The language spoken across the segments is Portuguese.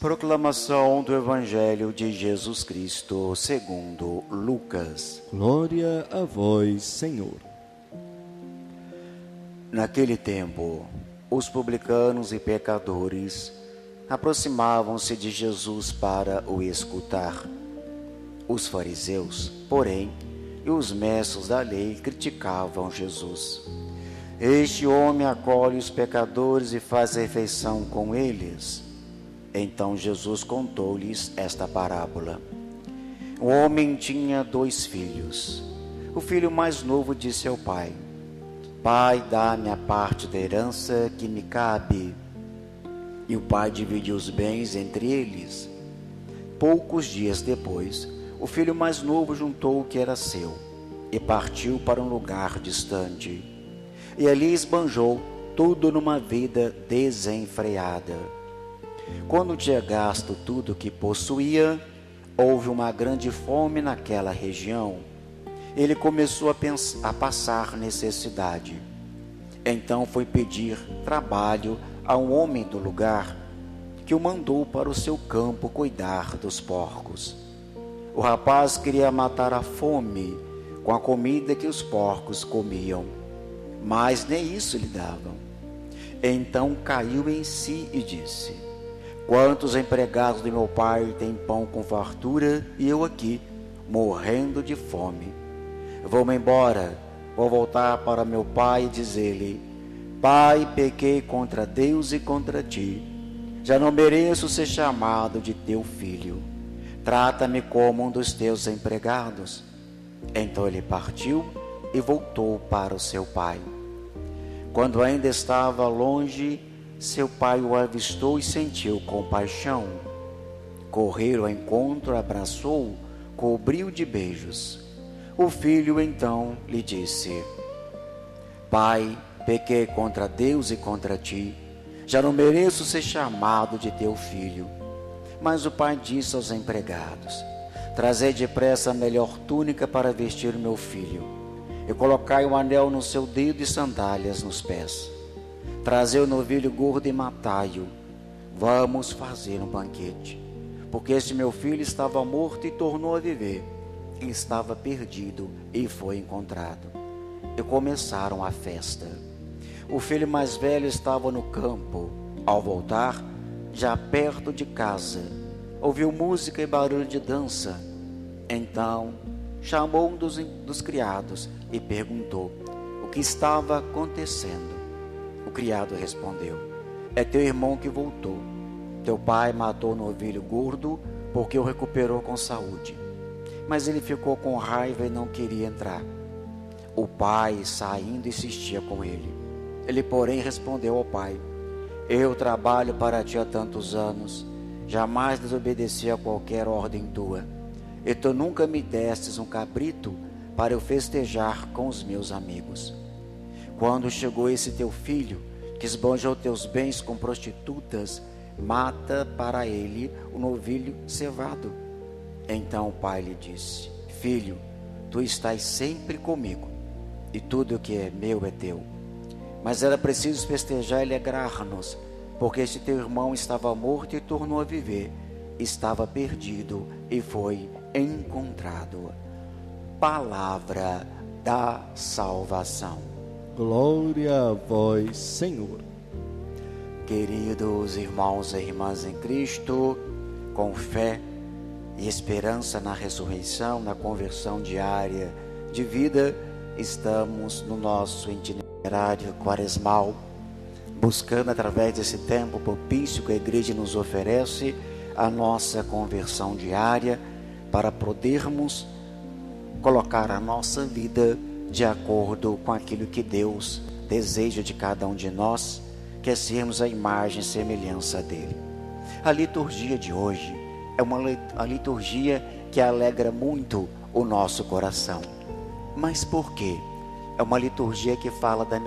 Proclamação do Evangelho de Jesus Cristo segundo Lucas. Glória a vós, Senhor. Naquele tempo, os publicanos e pecadores aproximavam-se de Jesus para o escutar. Os fariseus, porém, e os mestres da lei criticavam Jesus. Este homem acolhe os pecadores e faz refeição com eles. Então Jesus contou-lhes esta parábola. Um homem tinha 2 filhos. O filho mais novo disse ao pai: Pai, dá-me a parte da herança que me cabe. E o pai dividiu os bens entre eles. Poucos dias depois, o filho mais novo juntou o que era seu e partiu para um lugar distante. E ali esbanjou tudo numa vida desenfreada. Quando tinha gasto tudo o que possuía, houve uma grande fome naquela região. Ele começou a passar necessidade. Então foi pedir trabalho a um homem do lugar, que o mandou para o seu campo cuidar dos porcos. O rapaz queria matar a fome com a comida que os porcos comiam, mas nem isso lhe davam. Então caiu em si e disse: Quantos empregados de meu pai têm pão com fartura e eu aqui, morrendo de fome? Vou-me embora, vou voltar para meu pai e dizer-lhe: Pai, pequei contra Deus e contra ti. Já não mereço ser chamado de teu filho. Trata-me como um dos teus empregados. Então ele partiu e voltou para o seu pai. Quando ainda estava longe, seu pai o avistou e sentiu compaixão. Correu ao encontro, abraçou-o, cobriu de beijos. O filho então lhe disse: Pai, pequei contra Deus e contra ti. Já não mereço ser chamado de teu filho. Mas o pai disse aos empregados: Trazei depressa a melhor túnica para vestir o meu filho, e colocai um anel no seu dedo e sandálias nos pés. Trazei o novilho gordo e matai-o. Vamos fazer um banquete, porque este meu filho estava morto e tornou a viver, e estava perdido e foi encontrado. E começaram a festa. O filho mais velho estava no campo. Ao voltar, já perto de casa, ouviu música e barulho de dança. Então chamou um dos criados e perguntou o que estava acontecendo. O criado respondeu: É teu irmão que voltou. Teu pai matou o novilho gordo porque o recuperou com saúde. Mas ele ficou com raiva e não queria entrar. O pai, saindo, insistia com ele. Ele, porém, respondeu ao pai: Eu trabalho para ti há tantos anos, jamais desobedeci a qualquer ordem tua, e tu nunca me destes um cabrito para eu festejar com os meus amigos. Quando chegou esse teu filho, que esbanjou teus bens com prostitutas, mata para ele o novilho cevado. Então o pai lhe disse: Filho, tu estás sempre comigo, e tudo o que é meu é teu. Mas era preciso festejar e alegrar-nos, porque este teu irmão estava morto e tornou a viver, estava perdido e foi encontrado. Palavra da salvação. Glória a vós, Senhor. Queridos irmãos e irmãs em Cristo, com fé e esperança na ressurreição, na conversão diária de vida, estamos no nosso itinerário quaresmal, buscando através desse tempo propício que a Igreja nos oferece, a nossa conversão diária, para podermos colocar a nossa vida de acordo com aquilo que Deus deseja de cada um de nós, que é sermos a imagem e semelhança dele. A liturgia de hoje é a liturgia que alegra muito o nosso coração. Mas por quê? É uma liturgia que fala da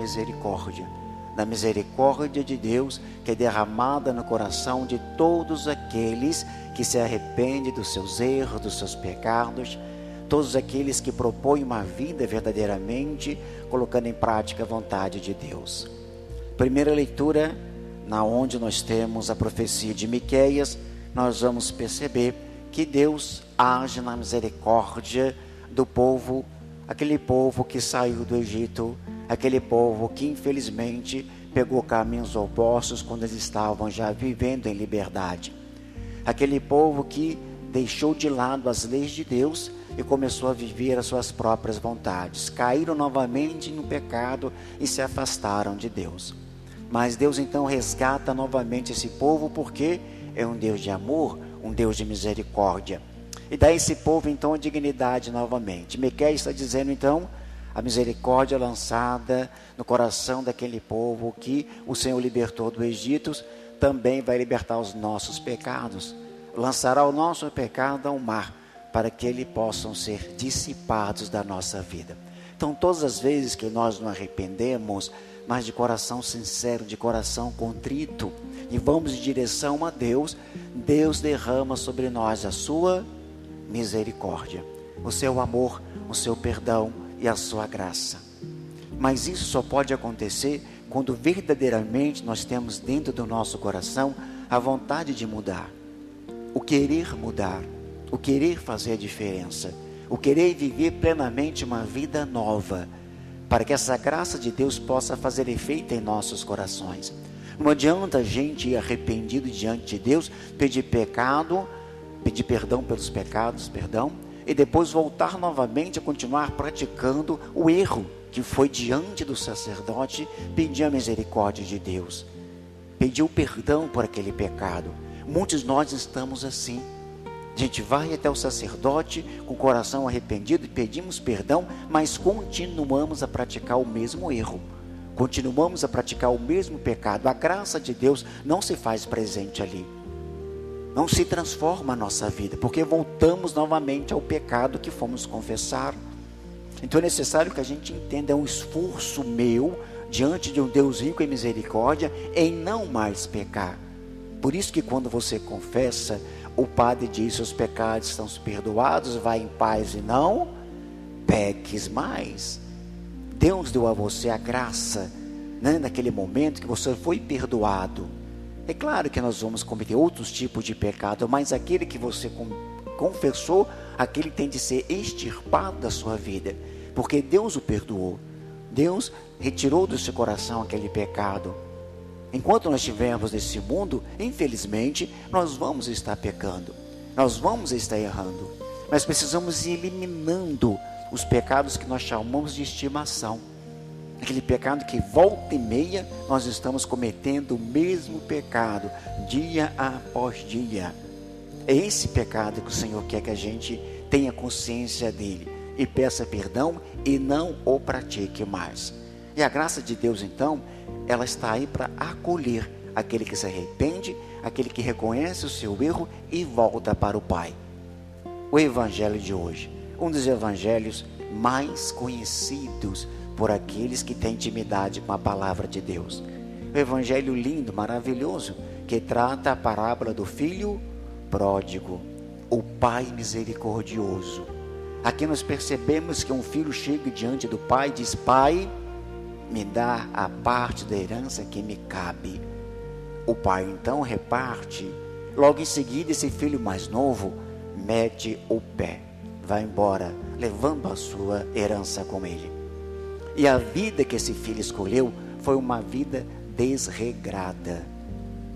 misericórdia de Deus, que é derramada no coração de todos aqueles que se arrependem dos seus erros, dos seus pecados, todos aqueles que propõem uma vida verdadeiramente colocando em prática a vontade de Deus. Primeira leitura, na onde nós temos a profecia de Miqueias, nós vamos perceber que Deus age na misericórdia do povo, aquele povo que saiu do Egito, aquele povo que infelizmente pegou caminhos opostos quando eles estavam já vivendo em liberdade. Aquele povo que deixou de lado as leis de Deus e começou a viver as suas próprias vontades. Caíram novamente no pecado e se afastaram de Deus. Mas Deus então resgata novamente esse povo, porque é um Deus de amor, um Deus de misericórdia. E dá a esse povo então a dignidade novamente. Miqueias está dizendo então, a misericórdia lançada no coração daquele povo que o Senhor libertou do Egito, também vai libertar os nossos pecados. Lançará o nosso pecado ao mar, para que eles possam ser dissipados da nossa vida. Então, todas as vezes que nós nos arrependemos, mas de coração sincero, de coração contrito, e vamos em direção a Deus, Deus derrama sobre nós a sua misericórdia, o seu amor, o seu perdão e a sua graça. Mas isso só pode acontecer quando verdadeiramente nós temos dentro do nosso coração a vontade de mudar, o querer mudar, o querer fazer a diferença, o querer viver plenamente uma vida nova, para que essa graça de Deus possa fazer efeito em nossos corações. Não adianta a gente ir arrependido diante de Deus, pedir perdão pelos pecados, e depois voltar novamente a continuar praticando o erro que foi diante do sacerdote, pedir a misericórdia de Deus, pedir o perdão por aquele pecado. Muitos de nós estamos assim. A gente vai até o sacerdote com o coração arrependido e pedimos perdão, mas continuamos a praticar o mesmo erro, continuamos a praticar o mesmo pecado. A graça de Deus não se faz presente ali, não se transforma a nossa vida, porque voltamos novamente ao pecado que fomos confessar. Então é necessário que a gente entenda, é um esforço meu diante de um Deus rico em misericórdia em não mais pecar. Por isso que quando você confessa, o padre diz: os pecados estão perdoados, vai em paz e não peques mais. Deus deu a você a graça, né, naquele momento que você foi perdoado. É claro que nós vamos cometer outros tipos de pecado, mas aquele que você confessou, aquele tem de ser extirpado da sua vida, porque Deus o perdoou. Deus retirou do seu coração aquele pecado. Enquanto nós estivermos nesse mundo, infelizmente, nós vamos estar pecando, nós vamos estar errando, mas precisamos ir eliminando os pecados que nós chamamos de estimação, aquele pecado que volta e meia nós estamos cometendo o mesmo pecado, dia após dia. É esse pecado que o Senhor quer que a gente tenha consciência dele e peça perdão e não o pratique mais. E a graça de Deus então, ela está aí para acolher aquele que se arrepende, aquele que reconhece o seu erro e volta para o Pai. O Evangelho de hoje, um dos evangelhos mais conhecidos por aqueles que têm intimidade com a palavra de Deus. O evangelho lindo, maravilhoso, que trata a parábola do filho pródigo, o pai misericordioso. Aqui nós percebemos que um filho chega diante do pai e diz: Pai, me dá a parte da herança que me cabe. O pai então reparte. Logo em seguida, esse filho mais novo mete o pé, vai embora, levando a sua herança com ele. E a vida que esse filho escolheu foi uma vida desregrada.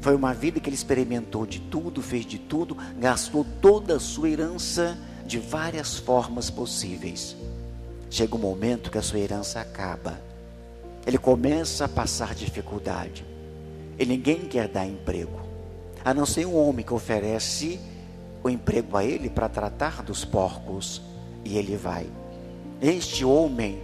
Foi uma vida que ele experimentou de tudo, fez de tudo, gastou toda a sua herança de várias formas possíveis. Chega um momento que a sua herança acaba. Ele começa a passar dificuldade. E ninguém quer dar emprego, a não ser um homem que oferece o emprego a ele para tratar dos porcos. E ele vai. Este homem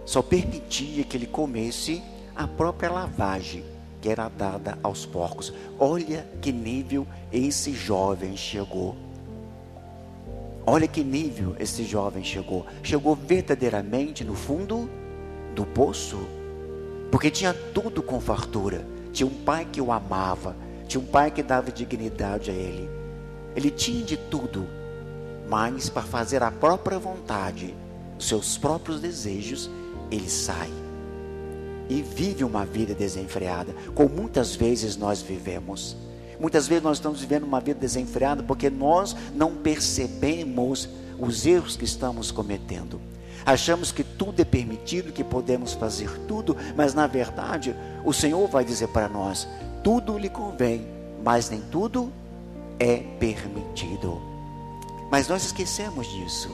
só permitia que ele comesse a própria lavagem que era dada aos porcos. Olha que nível esse jovem chegou. Olha que nível esse jovem chegou. Chegou verdadeiramente no fundo do poço, porque tinha tudo com fartura. Tinha um pai que o amava, tinha um pai que dava dignidade a ele. Ele tinha de tudo, mas para fazer a própria vontade, os seus próprios desejos, ele sai e vive uma vida desenfreada, como muitas vezes nós vivemos. Muitas vezes nós estamos vivendo uma vida desenfreada porque nós não percebemos os erros que estamos cometendo. Achamos que tudo é permitido, que podemos fazer tudo, mas na verdade o Senhor vai dizer para nós: tudo lhe convém, mas nem tudo é permitido. Mas nós esquecemos disso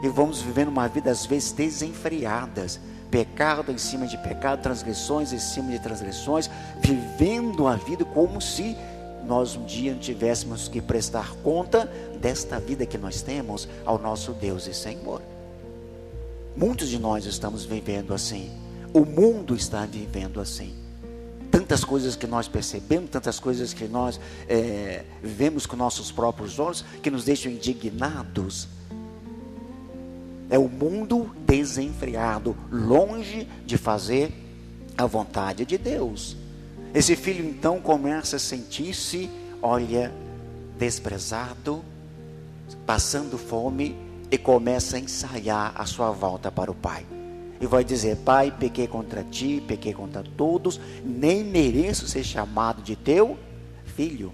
e vamos vivendo uma vida às vezes desenfreadas, pecado em cima de pecado, transgressões em cima de transgressões, vivendo a vida como se nós um dia tivéssemos que prestar conta desta vida que nós temos ao nosso Deus e Senhor. Muitos de nós estamos vivendo assim, o mundo está vivendo assim. Tantas coisas que nós percebemos, tantas coisas que nós vemos com nossos próprios olhos, que nos deixam indignados. É o mundo desenfreado, longe de fazer a vontade de Deus. Esse filho então começa a sentir-se, desprezado, passando fome, e começa a ensaiar a sua volta para o pai. E vai dizer: pai, pequei contra ti, pequei contra todos, nem mereço ser chamado de teu filho.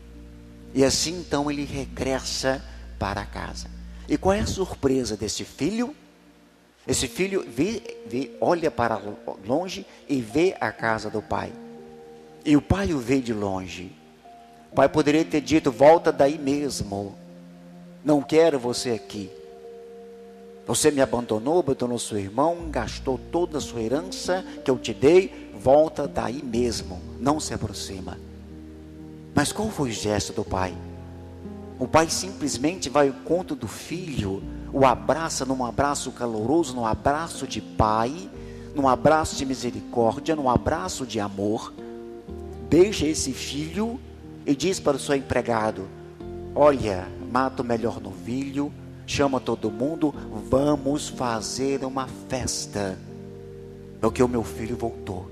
E assim então ele regressa para casa. E qual é a surpresa desse filho? Esse filho olha para longe e vê a casa do pai. E o pai o vê de longe. O pai poderia ter dito: volta daí mesmo, não quero você aqui. Você me abandonou seu irmão, gastou toda a sua herança que eu te dei, volta daí mesmo, não se aproxima. Mas qual foi o gesto do pai? O pai simplesmente vai ao encontro do filho, o abraça num abraço caloroso, num abraço de pai, num abraço de misericórdia, num abraço de amor. Beija esse filho e diz para o seu empregado: olha, mata o melhor novilho, chama todo mundo, vamos fazer uma festa, porque o meu filho voltou.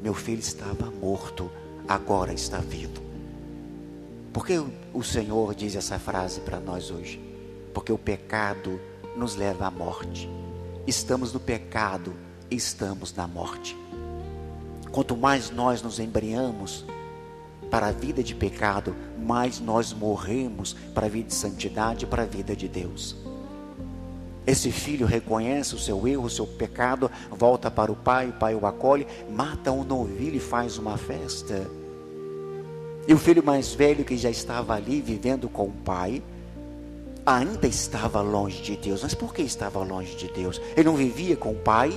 Meu filho estava morto, agora está vivo. Por que o Senhor diz essa frase para nós hoje? Porque o pecado nos leva à morte. Estamos no pecado, estamos na morte. Quanto mais nós nos embriamos para a vida de pecado, mais nós morremos para a vida de santidade, para a vida de Deus. Esse filho reconhece o seu erro, o seu pecado, volta para o pai o acolhe, mata um novilho e faz uma festa. E o filho mais velho, que já estava ali vivendo com o pai, ainda estava longe de Deus. Mas por que estava longe de Deus? Ele não vivia com o pai,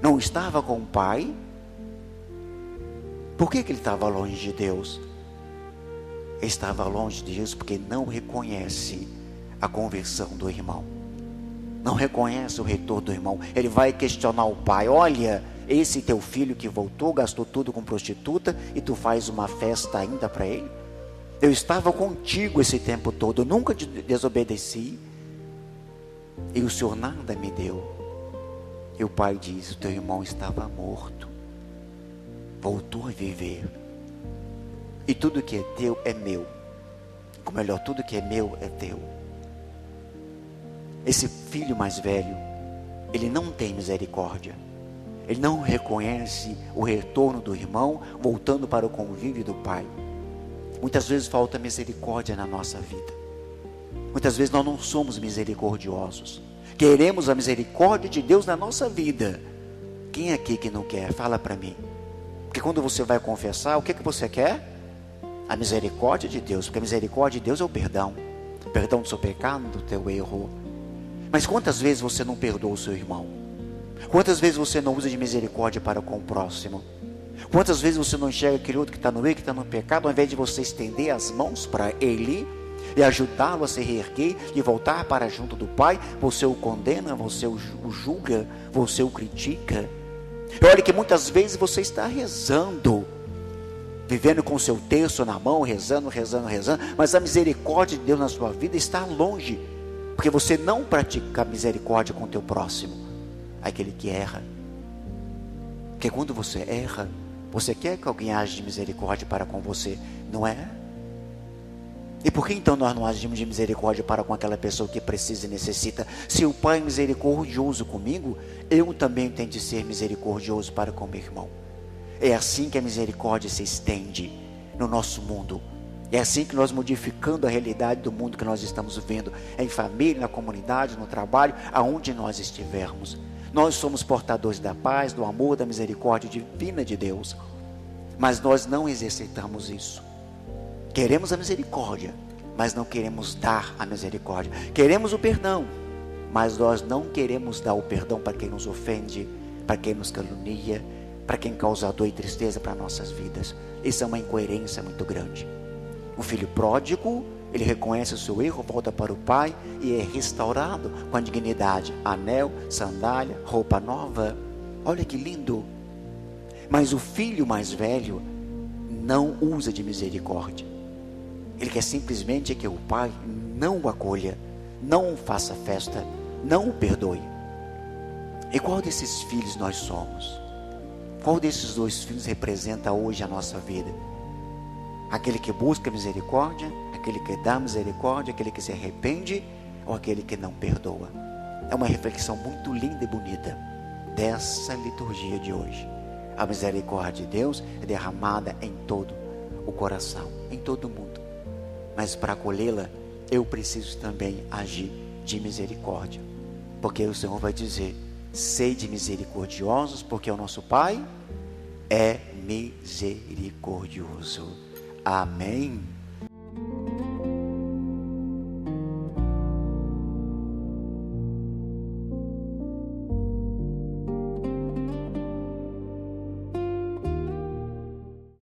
não estava com o pai. Por que ele estava longe de Deus? Ele estava longe de Deus porque não reconhece a conversão do irmão. Não reconhece o retorno do irmão. Ele vai questionar o pai: olha, esse teu filho que voltou, gastou tudo com prostituta e tu faz uma festa ainda para ele? Eu estava contigo esse tempo todo, eu nunca te desobedeci e o Senhor nada me deu. E o pai diz: o teu irmão estava morto, voltou a viver, e tudo que é teu é meu. Ou melhor, tudo que é meu é teu. Esse filho mais velho, ele não tem misericórdia. Ele não reconhece o retorno do irmão, voltando para o convívio do pai. Muitas vezes falta misericórdia na nossa vida. Muitas vezes nós não somos misericordiosos. Queremos a misericórdia de Deus na nossa vida. Quem é aqui que não quer? Fala para mim. Porque quando você vai confessar, o que você quer? A misericórdia de Deus. Porque a misericórdia de Deus é o perdão. O perdão do seu pecado, do teu erro. Mas quantas vezes você não perdoa o seu irmão? Quantas vezes você não usa de misericórdia para com o próximo? Quantas vezes você não enxerga aquele outro que está no erro, que está no pecado, ao invés de você estender as mãos para ele e ajudá-lo a se reerguer e voltar para junto do Pai, você o condena, você o julga, você o critica. Olha que muitas vezes você está rezando, vivendo com o seu terço na mão, rezando, mas a misericórdia de Deus na sua vida está longe, porque você não pratica a misericórdia com o teu próximo, aquele que erra. Porque quando você erra, você quer que alguém age de misericórdia para com você, não é? E por que então nós não agimos de misericórdia para com aquela pessoa que precisa e necessita? Se o Pai é misericordioso comigo, eu também tenho de ser misericordioso para com meu irmão. É assim que a misericórdia se estende no nosso mundo. É assim que nós modificando a realidade do mundo que nós estamos vivendo, em família, na comunidade, no trabalho, aonde nós estivermos. Nós somos portadores da paz, do amor, da misericórdia divina de Deus, mas nós não exercitamos isso. Queremos a misericórdia, mas não queremos dar a misericórdia. Queremos o perdão, mas nós não queremos dar o perdão para quem nos ofende, para quem nos calunia, para quem causa dor e tristeza para nossas vidas. Isso é uma incoerência muito grande. O filho pródigo, ele reconhece o seu erro, volta para o pai e é restaurado com a dignidade, anel, sandália, roupa nova. Olha que lindo. Mas o filho mais velho não usa de misericórdia. Ele quer simplesmente que o pai não o acolha, não o faça festa, não o perdoe. E qual desses filhos nós somos? Qual desses dois filhos representa hoje a nossa vida? Aquele que busca misericórdia, aquele que dá misericórdia, aquele que se arrepende, ou aquele que não perdoa? É uma reflexão muito linda e bonita dessa liturgia de hoje. A misericórdia de Deus é derramada em todo o coração, em todo o mundo. Mas para acolhê-la, eu preciso também agir de misericórdia. Porque o Senhor vai dizer: sede misericordiosos, porque o nosso Pai é misericordioso. Amém.